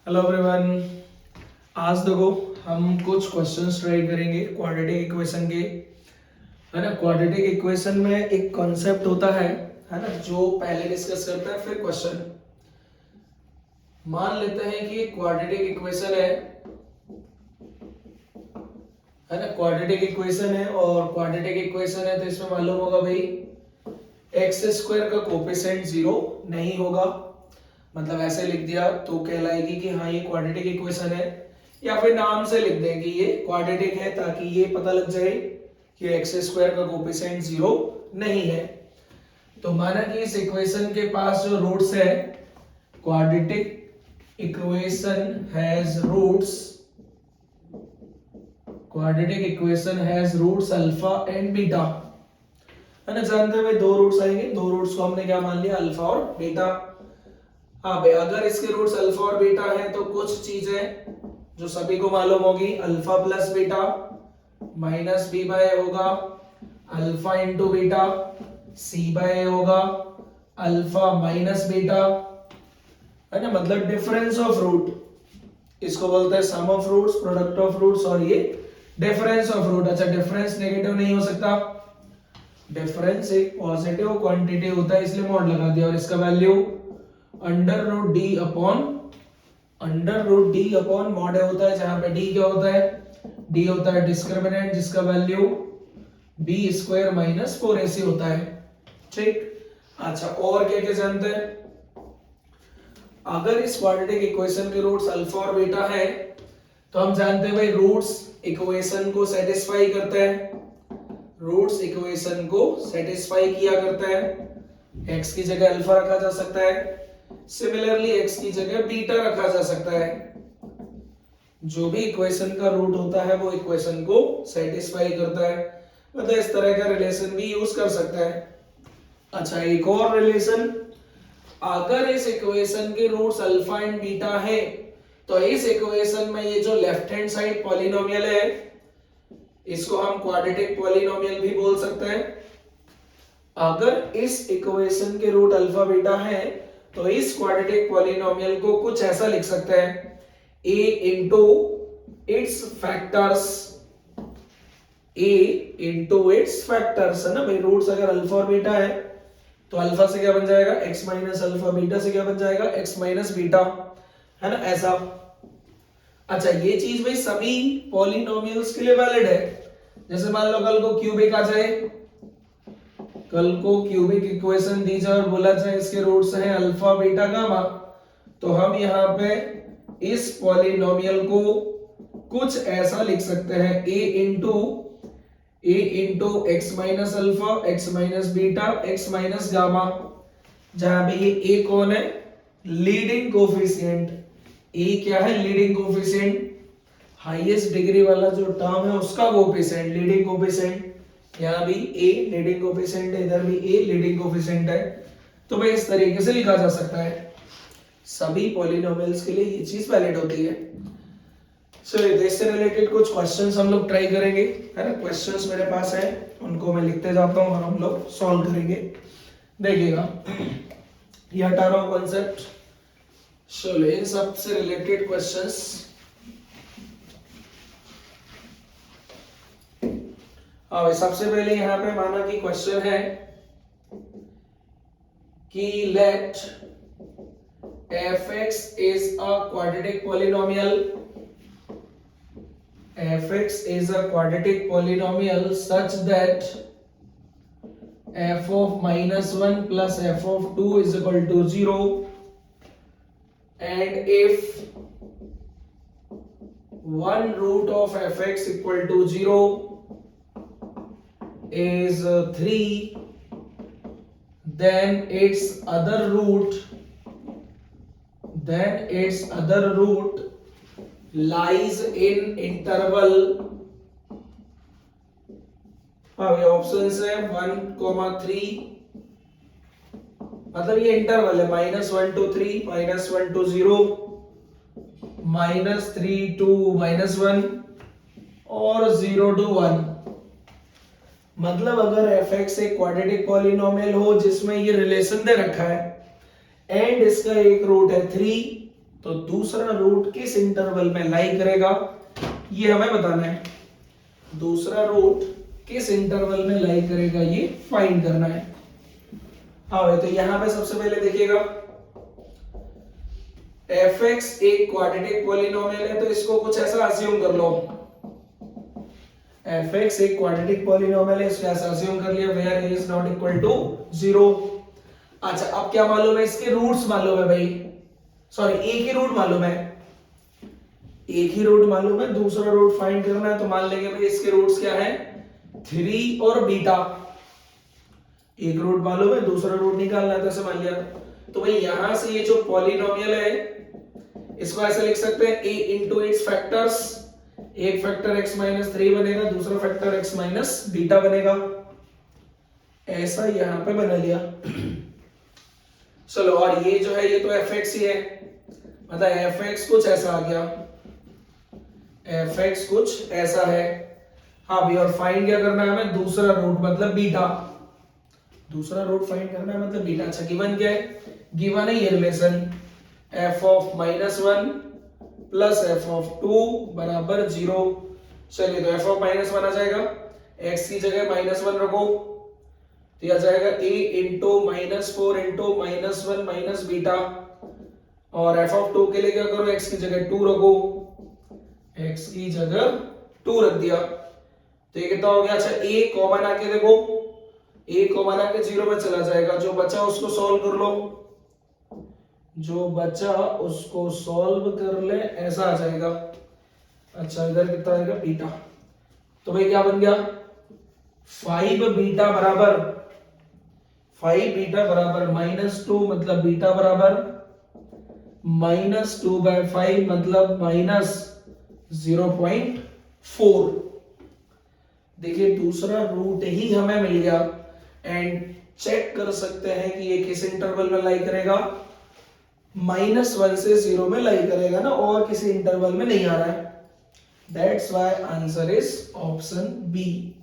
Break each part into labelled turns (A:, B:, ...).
A: Hello everyone. आज देखो हम कुछ क्वेश्चंस ट्राई करेंगे क्वाड्रेटिक इक्वेशन के, है ना। क्वाड्रेटिक इक्वेशन में एक कॉन्सेप्ट होता है ना, जो पहले डिस्कस करता है फिर क्वेश्चन। मान लेते हैं कि एक क्वाड्रेटिक इक्वेशन है ना। क्वाड्रेटिक इक्वेशन है और क्वाड्रेटिक इक्वेशन है तो इसमें मालूम होगा भाई एक्स स्क्वायर का कोफिशिएंट जीरो नहीं होगा। मतलब ऐसे लिख दिया तो कहलाएगी कि हाँ ये क्वाड्रेटिक इक्वेशन है, या फिर नाम से लिख दें कि ये क्वाड्रेटिक है ताकि ये पता लग जाए कि एक्स स्क्वायर का कोफिशिएंट जीरो नहीं है। तो माना कि इस इक्वेशन के पास जो रूट्स है, quadratic equation has roots, quadratic equation has roots alpha and beta, है ना। जानते हुए दो रूट्स आएंगे, दो रूट्स को हमने क्या मान लिया, अल्फा और बीटा। हाँ भाई, अगर इसके रूट्स अल्फा और बीटा है तो कुछ चीजें जो सभी को मालूम होगी, alpha plus beta minus B by A होगा, alpha into beta C by A होगा, अल्फा माइनस बीटा, है ना। मतलब डिफरेंस ऑफ रूट, इसको बोलते हैं sum of roots, product of roots, और ये डिफरेंस ऑफ रूट। अच्छा, डिफरेंस नेगेटिव नहीं हो सकता, डिफरेंस एक पॉजिटिव क्वांटिटी होता है इसलिए मॉड लगा दिया, और इसका value under root D upon mod होता है, जहां पे डी क्या होता है, डी होता है डिस्क्रिमिनेंट जिसका value B square minus 4ac होता है। ठीक। अच्छा, और क्या क्या जानते हैं, अगर इस क्वाड्रेटिक इक्वेशन के रूट्स अल्फा और बीटा है तो हम जानते हैं भाई रूट्स इक्वेशन को सेटिस्फाई करते हैं, रूट्स इक्वेशन को सेटिस्फाई किया करता है। x की जगह अल्फा रखा जा सकता है, सिमिलरली x की जगह बीटा रखा जा सकता है। जो भी इक्वेशन का रूट होता है वो इक्वेशन को सेटिस्फाई करता है, मतलब इस तरह का रिलेशन भी यूज कर सकता है। अच्छा, एक और रिलेशन, अगर इस इक्वेशन के रूट्स अल्फा एंड बीटा है तो इस इक्वेशन में ये जो लेफ्ट हैंड साइड पॉलिनोमियल है इसको हम क्वाड्रेटिक पॉलिनोमियल भी बोल सकते हैं। अगर इस इक्वेशन के रूट अल्फा बीटा है तो इस क्वाड्रेटिक पॉलिनोमियल को कुछ ऐसा लिख सकते हैं, a into its factors, a into its factors, है ना भाई। रूट्स अगर अल्फा और बीटा है तो अल्फा से क्या बन जाएगा, x माइनस अल्फा, बीटा से क्या बन जाएगा, x माइनस बीटा, है ना, ऐसा। अच्छा, ये चीज भाई सभी पॉलिनोमियल्स के लिए वैलिड है। जैसे मान लो कल को क्यूबिक आ जाए, कल को क्यूबिक इक्वेशन दी जाए और बोला जाए इसके रूट्स हैं अल्फा बीटा गामा, तो हम यहाँ पे इस पॉलिनोमियल को कुछ ऐसा लिख सकते हैं, a into x minus alpha, x minus beta, x minus gamma, जहां पे ये a कौन है, लीडिंग कोफिशिएंट। a क्या है, लीडिंग कोफिशिएंट, हाईएस्ट डिग्री वाला जो टर्म है उसका कोफिशिएंट, लीडिंग कोफिशिएंट। यहाँ भी a लीडिंग कोफिशिएंट है, इधर भी a लीडिंग कोफिशिएंट है। तो भाई इस तरीके से लिखा जा सकता है, सभी पॉलिनोमियल्स के लिए ये चीज वैलिड होती है। चलिए, इससे रिलेटेड कुछ क्वेश्चंस हम लोग ट्राई करेंगे, है ना। क्वेश्चंस मेरे पास है, उनको मैं लिखते जाता हूँ और हम लोग सॉल्व करेंगे। देखिएगा, ये हटा रहा हूँ कॉन्सेप्ट। चलिए, इन सब से रिलेटेड क्वेश्चंस। हाँ, सबसे पहले यहाँ पे माना कि क्वेश्चन है कि late fx is a quadratic polynomial, fx is a quadratic polynomial such that f of minus 1 plus f of 2 is equal to 0, and if one root of fx equal to 0 is 3, then its other root lies in interval, अब options है 1,3, मतलब ये interval है, -1 to 3, -1 to 0, -3 to -1 और 0 to 1। मतलब अगर fx एक quadratic polynomial हो जिसमें ये रिलेशन दे रखा है एंड इसका एक रूट है 3, तो दूसरा रूट किस इंटरवल में लाई करेगा ये हमें बताना है। दूसरा रूट किस इंटरवल में लाई करेगा ये फाइंड करना है। हाँ भाई, तो यहां पे सबसे पहले देखिएगा fx एक क्वाड्रेटिक पॉलिनोमियल है, तो इसको कुछ ऐसा अज्यूम कर लो। fx एक क्वाड्रेटिक पॉलिनोमियल है, इसको ऐसा अज्यूम कर लिया where a is not equal to 0। अच्छा, अब क्या मालूम है, इसके रूट्स मालूम है भाई, सॉरी एक ही रूट मालूम है, एक ही रूट मालूम है, दूसरा रूट फाइंड करना है। तो मान लेंगे भाई इसके रूट्स क्या है, 3 और बीटा। एक रूट मालूम है, दूसरा रूट निकालना है, तो ऐसे मान लिया। तो भाई यहां से ये जो पॉलिनोमियल है इसको ऐसे लिख सकते हैं a इंटू इट्स फैक्टर्स। एक फैक्टर x माइनस 3 बनेगा, दूसरा फैक्टर x माइनस बीटा बनेगा। ऐसा यहां पे बना लिया। चलो, और ये जो है ये तो fx ही है, मतलब fx कुछ ऐसा आ गया, fx कुछ ऐसा है। हाँ भी, और फाइंड क्या करना है हमें, दूसरा रूट मतलब बीटा। दूसरा रूट फाइंड करना है मतलब बीटा। अच्छा, गिवन क्या है, गिवन है ये relation f of -1 plus f of 2 बराबर 0। चलिए, तो f ऑफ -1 आ जाएगा, x की जगह -1 रखो, तो यह आ जाएगा a into -4 into -1 minus beta. और f ऑफ 2 के लिए क्या करो, x की जगह 2 रखो, x की जगह 2 रख दिया, तो ये कितना हो गया। अच्छा, a कॉमन आके देखो, a कॉमन आके 0 में चला जाएगा, जो बचा उसको सॉल्व कर लो, जो बचा उसको सॉल्व कर ले, ऐसा आ जाएगा। अच्छा, इधर कितना आएगा, बीटा। तो भाई क्या बन गया, 5 बीटा बराबर -2 मतलब बीटा बराबर -2/5 मतलब -0.4। देखिए, दूसरा रूट ही हमें मिल गया। एंड चेक कर सकते हैं कि ये किस इंटरवल में लाई करेगा, -1 से 0 में लाई करेगा ना, और किसी इंटरवल में नहीं आ रहा है। That's why answer is option B,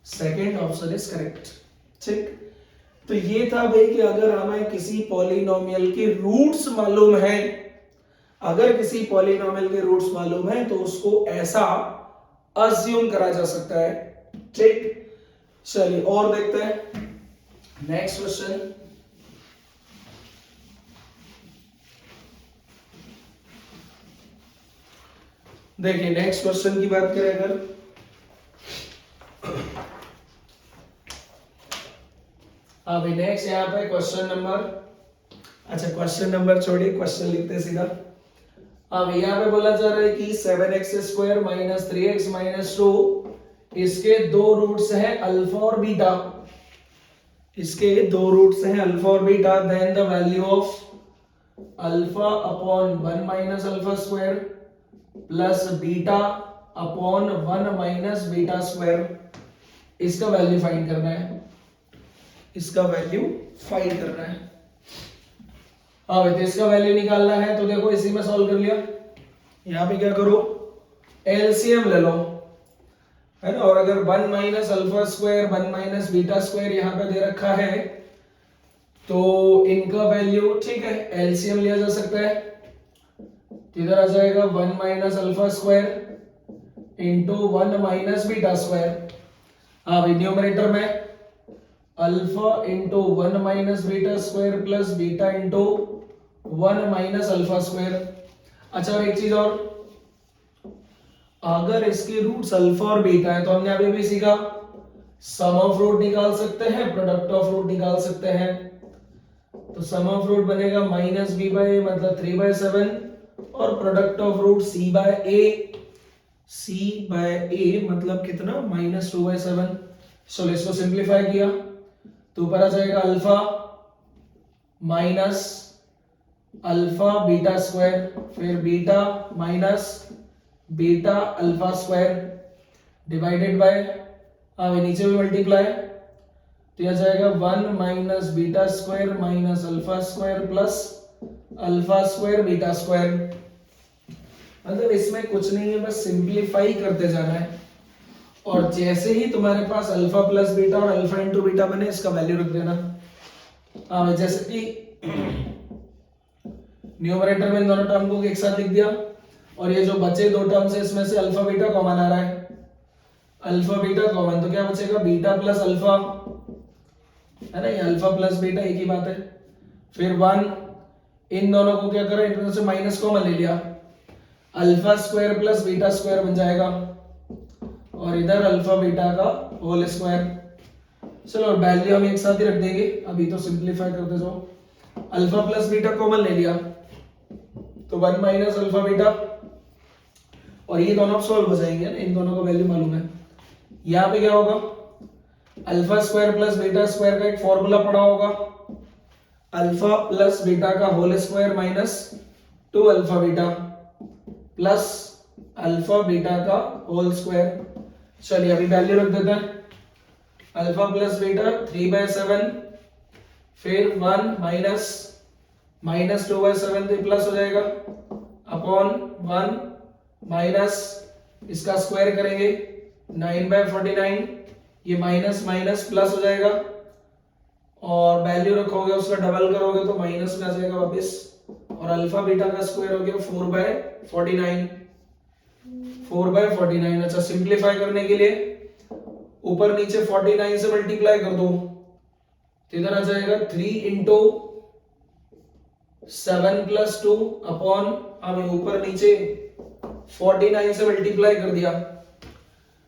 A: second option is correct. ठीक, तो ये था भाई कि अगर हमें किसी पॉलिनोमियल के रूट्स मालूम है, अगर किसी पॉलिनोमियल के रूट्स मालूम है तो उसको ऐसा अज्यूम करा जा सकता है। ठीक, चलिए और देखते हैं नेक्स्ट क्वेश्चन। देखिए, नेक्स्ट क्वेश्चन की बात करें अगर, अभी नेक्स्ट यहाँ पे क्वेश्चन नंबर, अच्छा क्वेश्चन नंबर छोड़िए, क्वेश्चन लिखते सीधा। अब यहाँ पे बोला जा रहा है कि 7x² माइनस 3x माइनस 2, इसके दो रूट्स हैं अल्फा और बीटा, इसके दो रूट्स हैं अल्फा और beta. Then the value of alpha upon 1 minus alpha square plus beta upon 1 minus beta square, इसका वैल्यू फाइंड करना है, इसका वैल्यू फाइंड करना है। अब तो इसका वैल्यू निकालना है, तो देखो इसी में सॉल्व कर लिया। यहां पे क्या करो, एलसीएम ले लो, है ना। और अगर 1 minus alpha square 1 minus beta square यहां पे दे रखा है, तो इनका वैल्यू ठीक है एलसीएम लिया जा सकता है। इधर आ जाएगा 1 minus alpha square into 1 minus beta square. अब न्यूमरेटर में alpha into 1 minus beta square plus beta into 1 minus alpha square. अच्छा, और एक चीज और, अगर इसके रूट्स अल्फा और बीटा है तो हमने अभी भी सीखा सम ऑफ रूट निकाल सकते हैं, प्रोडक्ट ऑफ रूट निकाल सकते हैं। तो सम ऑफ रूट बनेगा -b/a मतलब 3/7 और प्रोडक्ट ऑफ रूट c/a मतलब कितना, -2/7। चलो इसको सिंप्लीफाई किया तो ऊपर आ जाएगा alpha minus alpha beta square, फिर beta minus beta alpha square divided by, अब नीचे भी मल्टीप्लाई, तो यह जाएगा 1 minus beta square minus alpha square plus alpha square beta square. मतलब इसमें कुछ नहीं है, बस सिंप्लीफाई करते जाना है, और जैसे ही तुम्हारे पास अल्फा प्लस बीटा और अल्फा इंटू बीटा बने, इसका वैल्यू रख देना। जैसे कि न्यूमरेटर में इन दोनों टर्म को एक साथ लिख दिया, और ये जो बचे दो टर्म्स है इसमें से अल्फा बीटा कॉमन आ रहा है, अल्फा बीटा कॉमन, तो क्या बचेगा बीटा प्लस अल्फा, है ना, ये अल्फा प्लस बीटा एक ही बात है। फिर 1, इन दोनों को क्या करें, इनमें से माइनस कॉमन ले लिया, alpha square plus beta square बन जाएगा, और इधर अल्फा बीटा का होल स्क्वायर। चलो वैल्यू हम एक साथ ही रख देंगे, अभी तो सिंपलीफाई करते जाओ। अल्फा प्लस बीटा कॉमन ले लिया तो 1 माइनस अल्फा बीटा, और ये दोनों सॉल्व हो जाएंगे ना, इन दोनों का वैल्यू मालूम है। यहाँ पे क्या होगा, alpha square plus beta square का एक फॉर्मूला पड़ा होगा, अल्फा प्लस बीटा का whole square minus 2 alpha beta plus alpha beta का होल स्क्वायर। चलिए अभी वैल्यू रख देते हैं, अल्फा प्लस बीटा 3/7, फिर 1 माइनस 2/7 तो प्लस हो जाएगा, अपॉन 1 माइनस इसका स्क्वायर करेंगे 9/49, ये माइनस माइनस प्लस हो जाएगा, और वैल्यू रखोगे उसका डबल करोगे तो माइनस में आ जाएगा वापस, और अल्फा बीटा का स्क्वायर हो गया 4/49। अच्छा सिंप्लीफाई करने के लिए ऊपर नीचे 49 से मल्टीप्लाई कर दो, तो इधर आ जाएगा 3 इंटू 7 + 2 अपॉन, अब ऊपर नीचे 49 से मल्टीप्लाई कर दिया,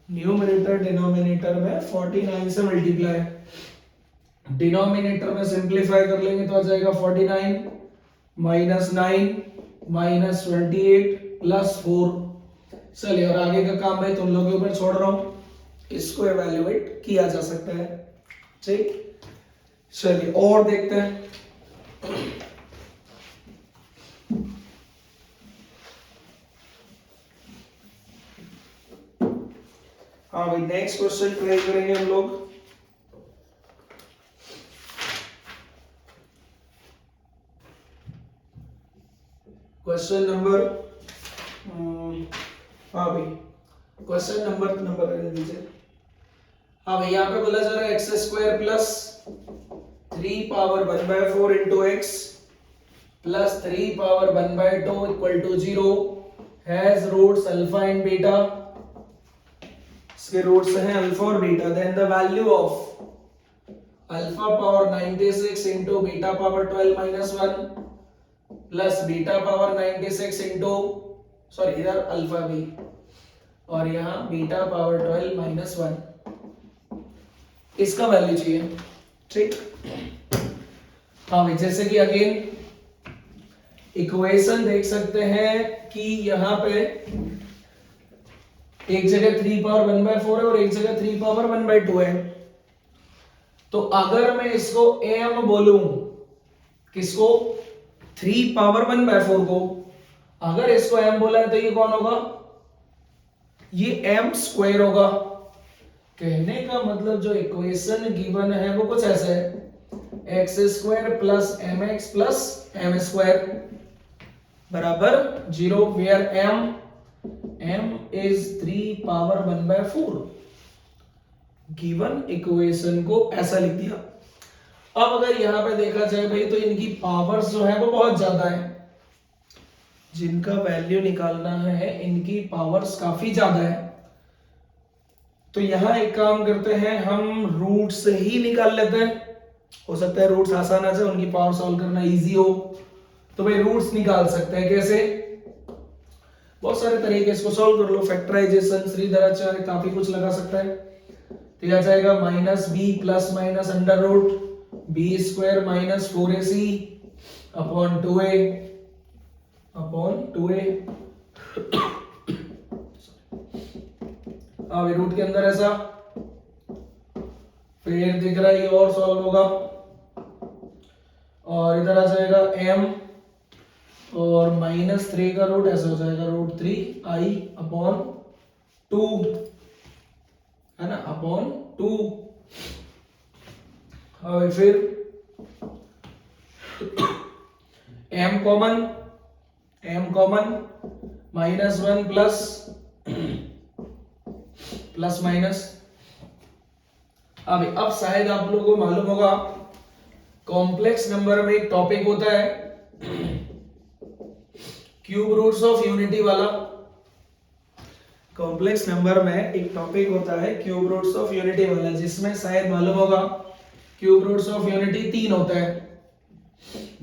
A: न्यूमरेटर डिनोमिनेटर में 49 से मल्टीप्लाई, डिनोमिनेटर में सिंप्लीफाई कर लेंगे तो आ जाएगा 49 माइनस 9 माइनस 28 प्लस 4। चलिए और आगे का काम भाई तुम लोगों के ऊपर छोड़ रहा हूं, इसको एवेल्युएट किया जा सकता है, ठीक। चलिए और देखते हैं, हाँ भाई नेक्स्ट क्वेश्चन ट्राई करेंगे हम लोग। क्वेश्चन नंबर, हाँ भाई क्वेश्चन नंबर रहने दीजिए। हाँ भाई यहाँ पे बोला जा रहा है x square plus 3 power 1/4 into x plus 3 power 1/2 equal to 0 has roots alpha and beta, इसके रूट्स हैं अल्फा और beta, then the value of alpha power 96 into beta power 12 minus 1 plus beta power 96 into, sorry इधर alpha भी और यहाँ beta power 12 minus 1, इसका value चाहिए, ठीक। हाँ भाई जैसे कि अगेन इक्वेशन देख सकते हैं कि यहाँ पे एक जगह 3 पावर 1/4 है और एक जगह 3 पावर 1/2 है, तो अगर मैं इसको m बोलूं, किसको, 3 पावर 1/4 को, अगर इसको m बोला है तो ये कौन होगा, ये m स्क्वायर होगा। कहने का मतलब जो इक्वेशन गिवन है वो कुछ ऐसा है, x square plus m x plus m square बराबर 0, where m is 3 power 1/4। Given equation को ऐसा लिख दिया। अब अगर यहां पे देखा जाए भाई तो इनकी पावर्स जो है वो बहुत ज्यादा है, जिनका वैल्यू निकालना है इनकी पावर्स काफी ज्यादा है, तो यहां एक काम करते हैं हम रूट से ही निकाल लेते हैं, हो सकता है रूट्स आसान आ जाए, उनकी पावर सॉल्व करना इजी हो, तो भाई रूट्स निकाल सकते हैं कैसे, बहुत सारे तरीके, इसको सॉल्व कर लो, फैक्टराइजेशन, श्रीधराचार्य, काफी कुछ लगा सकता है। तो यह जाएगा -b plus minus under root b square minus 4ac upon 2a अब रूट के अंदर ऐसा, फिर दिख रहा है ये और सॉल्व होगा, और इधर आ जाएगा m और -3 का रूट ऐसे हो जाएगा √3i अपॉन 2, है ना, अपॉन 2। अब फिर m कॉमन -1 प्लस माइनस। अब शायद आप लोगों को मालूम होगा कॉम्प्लेक्स नंबर में एक टॉपिक होता है क्यूब रूट्स ऑफ यूनिटी वाला कॉम्प्लेक्स नंबर में एक टॉपिक होता है क्यूब रूट्स ऑफ यूनिटी वाला, जिसमें शायद मालूम होगा क्यूब रूट्स ऑफ यूनिटी 3 होता है,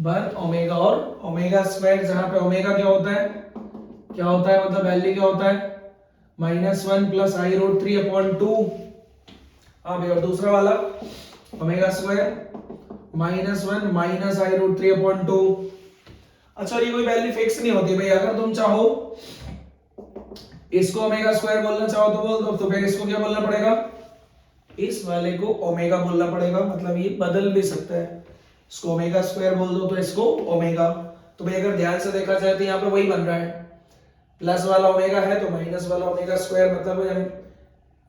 A: 1 ओमेगा और ओमेगा स्क्वायर, जहां पे ओमेगा क्या होता है मतलब वैल्यू क्या होता है -1 प्लस आई रूट 3 अपॉन 2। हाँ भाई, और दूसरा वाला ओमेगा स्क्वायर -1 माइनस आई रूट 3 अपॉन 2। अच्छा, ये कोई वैल्यू फिक्स नहीं होती भाई, अगर तुम चाहो इसको ओमेगा स्क्वायर बोलना चाहो तो बोल दो, तो फिर इसको क्या बोलना पड़ेगा, इस वाले को ओमेगा बोलना पड़ेगा, मतलब ये बदल भी सकता है, इसको ओमेगा स्क्वायर बोल दो तो इसको ओमेगा। तो भाई अगर ध्यान से देखा जाए तो यहाँ पे वही बन रहा है, प्लस वाला ओमेगा है तो माइनस वाला ओमेगा स्क्वायर, मतलब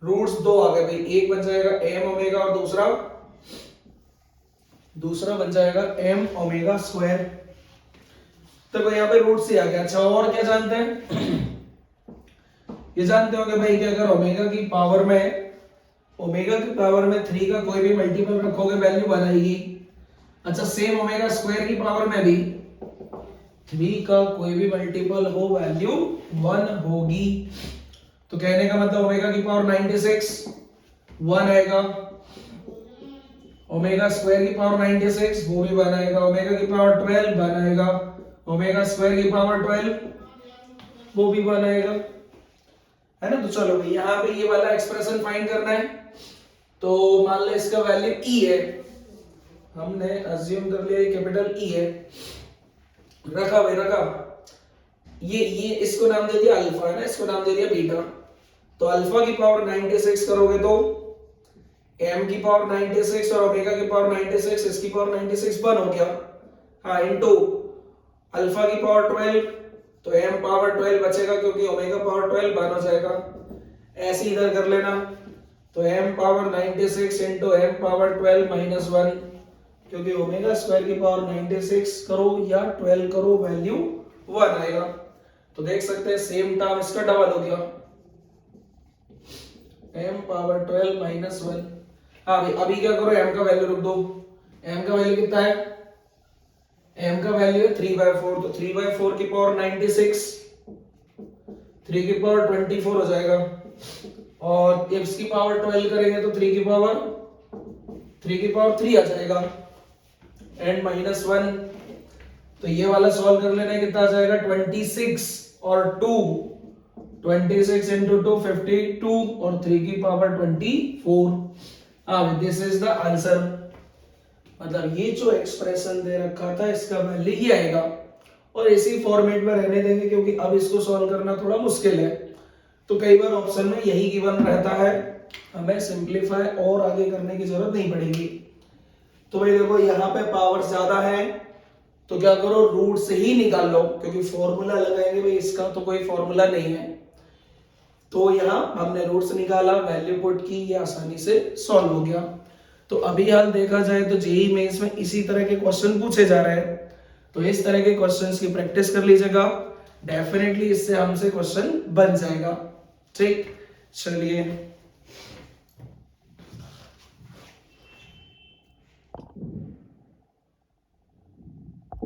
A: रूट्स 2 आ गए भाई, एक बन जाएगा m ओमेगा और दूसरा बन जाएगा m ओमेगा स्क्वायर। तो यहाँ पे रूट से आ गया। अच्छा, और क्या जानते हैं ये जानते होंगे भाई कि अगर ओमेगा की पावर में 3 का कोई भी मल्टीपल रखोगे वैल्यू 1 आएगी। अच्छा, सेम ओमेगा स्क्वायर की पावर में भी 3 का कोई भी मल्टीपल हो वैल्यू 1 होगी। तो कहने का मतलब ओमेगा की पावर 96 1 आएगा, ओमेगा स्क्वायर की पावर 96 वो भी 1 आएगा, ओमेगा की पावर 12 1 आएगा, ओमेगा स्क्वायर की पावर 12 वो भी 1 आएगा, है ना। तो चलो भाई यहाँ पे ये वाला एक्सप्रेशन फाइंड करना है। तो मान लो इसका वैल्यू e है, हमने अज्यूम कर लिया कैपिटल E है, रखा भाई रखा, ये इसको नाम दे दिया अल्फा, है ना, इसको नाम दे दिया बीटा। तो अल्फा की पावर 96 करोगे तो m की पावर 96 और ओमेगा की पावर 96, इसकी पावर 96 1 हो गया, हाँ, इनटू अल्फा की पावर 12, तो m पावर 12 बचेगा क्योंकि ओमेगा पावर 12 1 हो जाएगा। ऐसे इधर कर लेना, तो m power 96 into m power 12 minus 1, क्योंकि ओमेगा स्क्वायर की पावर 96 करो या 12 करो वैल्यू 1 आएगा। तो देख सकते हैं सेम टर्म इसका डबल हो गया, m पावर 12 माइनस 1। हाँ भाई, अभी क्या करो, m का वैल्यू रख दो, m का वैल्यू कितना है, m का वैल्यू है 3/4, तो 3/4 की पावर 96, 3 की पावर 24 हो जाएगा, और इसकी पावर 12 करेंगे तो 3 की पावर 3 आ जाएगा, एंड -1। तो ये वाला सॉल्व कर लेना, कितना आ जाएगा 26 और 2, 26 इंटू 2 52 और 3 की पावर 24। हाँ, दिस इज द आंसर। मतलब ये जो एक्सप्रेशन दे रखा था इसका वैल्यू ये आएगा, और इसी फॉर्मेट में रहने देंगे क्योंकि अब इसको सॉल्व करना थोड़ा मुश्किल है। तो कई बार ऑप्शन में यही गिवन रहता है, हमें सिंपलीफाई और आगे करने की जरूरत नहीं पड़ेगी। तो भाई देखो यहाँ पे पावर ज्यादा है तो क्या करो, रूट से ही निकाल लो, क्योंकि फॉर्मूला लगाएंगे भाई इसका तो कोई फॉर्मूला नहीं है। तो यहाँ हमने रूट से निकाला, वैल्यू पुट की, ये आसानी से सॉल्व हो गया। तो अभी हाल देखा जाए तो जेईई मेंस में इसी तरह के क्वेश्चन पूछे जा रहे हैं, तो इस तरह के क्वेश्चंस की प्रैक्टिस कर लीजिएगा, डेफिनेटली इससे हमसे क्वेश्चन बन जाएगा। ठीक, चलिए।